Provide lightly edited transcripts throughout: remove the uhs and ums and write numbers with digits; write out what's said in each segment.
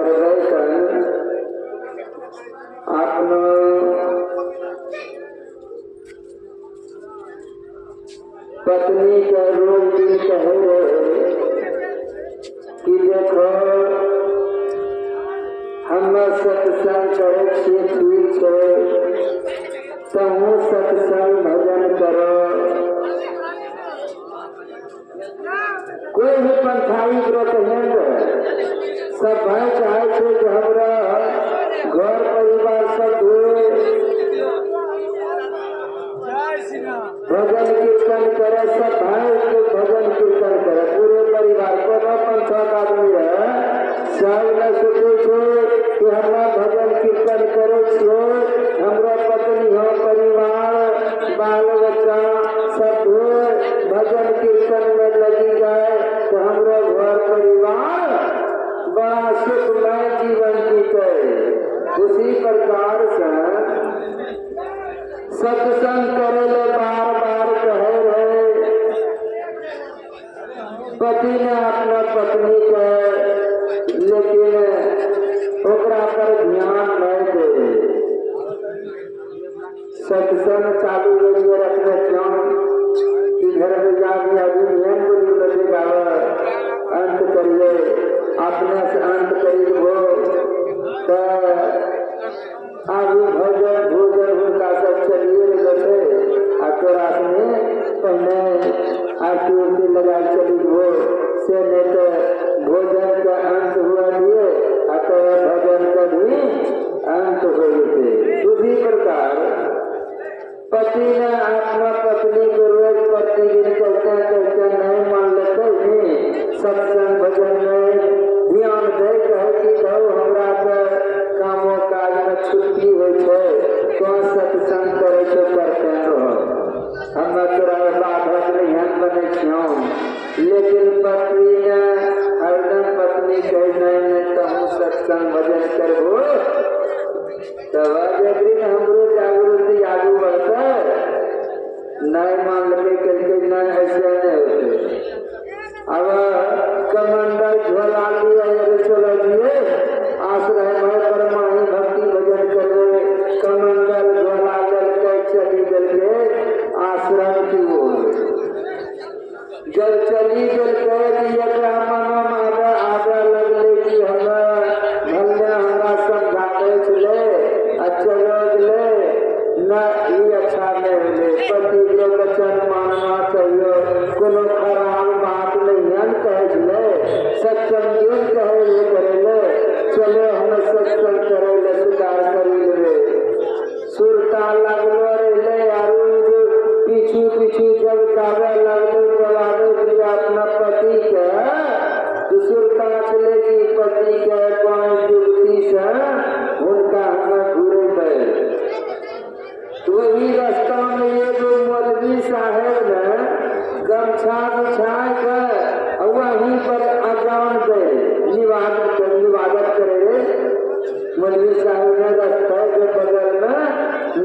करवे कन अपनो पत्नी के रोज दिन कहे रहे कि देखो हम सत्संग करे ठीक है तहु सत्संग भजन करो। कोई भी पंथाई व्रत सब भाई चाहे थे कि हमारा घर परिवार सब भजन कीर्तन करे, सब भाई के भजन कीर्तन करे, पूरे परिवार को अपन 7 आदमी है सब न सोचे कि हमारा भजन कीर्तन करे छो, हमारा पत्नी हो परिवार बाल बच्चा सब भजन कीर्तन में लगी जाए तो हमारा घर परिवार बड़ा सुखमय जीवन जीते। उसी प्रकार से सत्संग करे बार बार कहे रहे पति ने अपना पत्नी के, लेकिन ओकरा पर ध्यान नहीं दे। सत्संग चालू रेडियो रखने क्यों कि घर में जाके अभियान को लगेगा अंत करिए अपने से अंत करिए हो तो आगे भजन भोजन उनका सब चलिए जैसे अतोरा में पहले आरती उर्ती लगा चली हो से नहीं तो भोजन का अंत हुआ दिए अतः भजन का भी अंत हो गए। उसी प्रकार पति ने अपना पत्नी को रोज प्रतिदिन कहते नहीं मान लेते सत्संग भजन में ध्यान दे कहे कि भाव हमरा के कामों काज में छुट्टी हो तो सत्संग करे करते रहो हम तोरा बाधक नहीं बने क्यों। लेकिन पत्नी ने हरदम पत्नी कह नहीं तो हम सत्संग भजन करबो तब हमरो जागृति आगू बढ़ता नहीं मान लगे करके नहीं ऐसे नहीं होते। अब कमंडल झोला लिए चलो दिए आश्रय में परमाही भक्ति भजन करे कमंडल झोला करके चली करके आश्रम की ओर जब चली करके आगे लगले कि हमारा समझाते चले अच्छा ले न ये अच्छा नहीं ले पति के वचन मानना चाहिए कोनो खराब बात नहीं कहे ले सत्संग कहे करे ले चलो हम सत्संग करे ले स्वीकार करी ले सुरता लगलो रहे यारू पीछू पीछू जब गावे लगलो गवावे कि अपना पति के सुरता चलेगी पति के कोई युक्ति से उनका हमें घूरे गए। वही रास्ता में ये जो मौलवी साहेब ने गमछा बिछा कर वहीं पर अजान दे निवादत करे मौलवी साहेब ने रास्ते के बगल में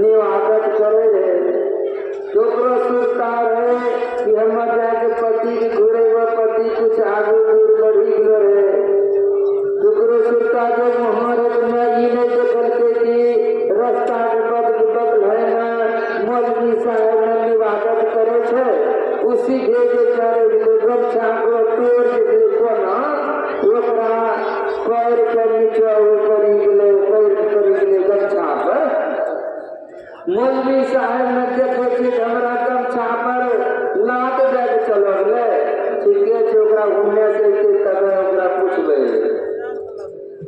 निवादत करे तो सुरता है कि हम जाके पति की घूरे हुआ पति कुछ आगे दूर बढ़ी रहे दुकरो सुरता जो मुहूर्त में ये नहीं देखते कि रास्ता के बदल है ना मौलवी साहेब ने निवादत करे छे उसी के करे गमछा को तोड़ के देखो ना ओकरा पैर के नीचे करी गेले गमछा पर मौलवी साहेब ने देखो कि हमरा गमछा पर लात दे के चलो ले ठीक है ओकरा घूमने से तब ओकरा पूछबे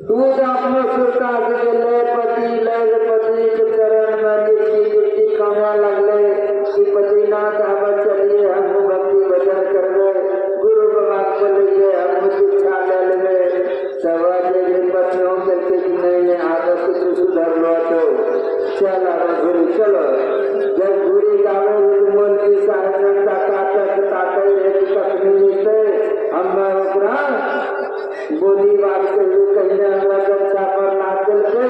तू तो अपने सुरता के ले पति के चरण में लिट्टी खाने लगले कि पतिनाथ हम चलिए हम भक्ति भजन करबे गुरु बाबा को लिए हम शिक्षा ले लेंगे सब बच्चों के नहीं आदत से सुधर लो तो चल गुरु चलो जब गुरु गावे मौलवी साहब हम बोली बात के कहीं गमछा पर लाद के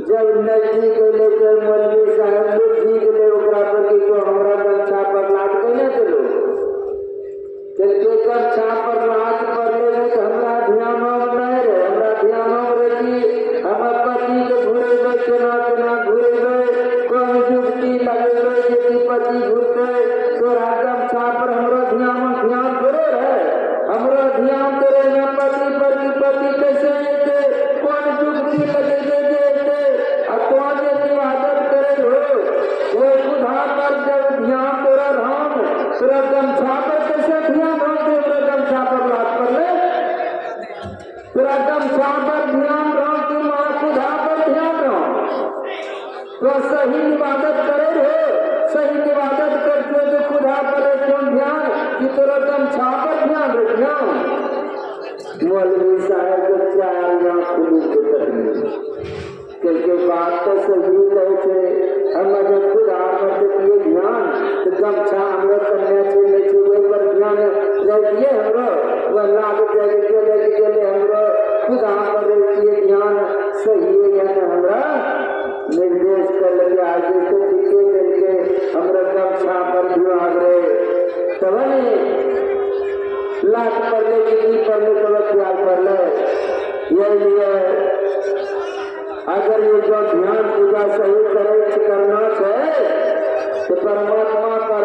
जब नदी को लेकर मौलवी साहब लोग जी ले प्रति को हमरा गमछा पर लाद के चलो गमछा पर लाद पर ले हमरा ध्यान नहीं रहे हमरा ध्यान गमछा पर ध्यान रहो कि माँ खुदा पर ध्यान रहो। तो सही इबादत करे रहे, सही इबादत करते तो खुदा पर क्यों ध्यान कि तेरा गमछा पर ध्यान रखना। मौलवी साहब को चार आँख खुली के करनी क्योंकि बात तो सही कहते हम अगर खुदा पर दिए ध्यान तो गमछा हमरो करने चाहिए पर ध्यान रखिए हमरो वह लाभ चले हमरो खुदा पर दिए ध्यान सही है हमरा निर्देश कर लगे आगे से पीछे करके हमरा गमछा पर ध्यान रहे तब लाख पर ले तो ख्याल कर ले ये अगर ये जो ध्यान पूजा सही करे करना है तो परमात्मा पर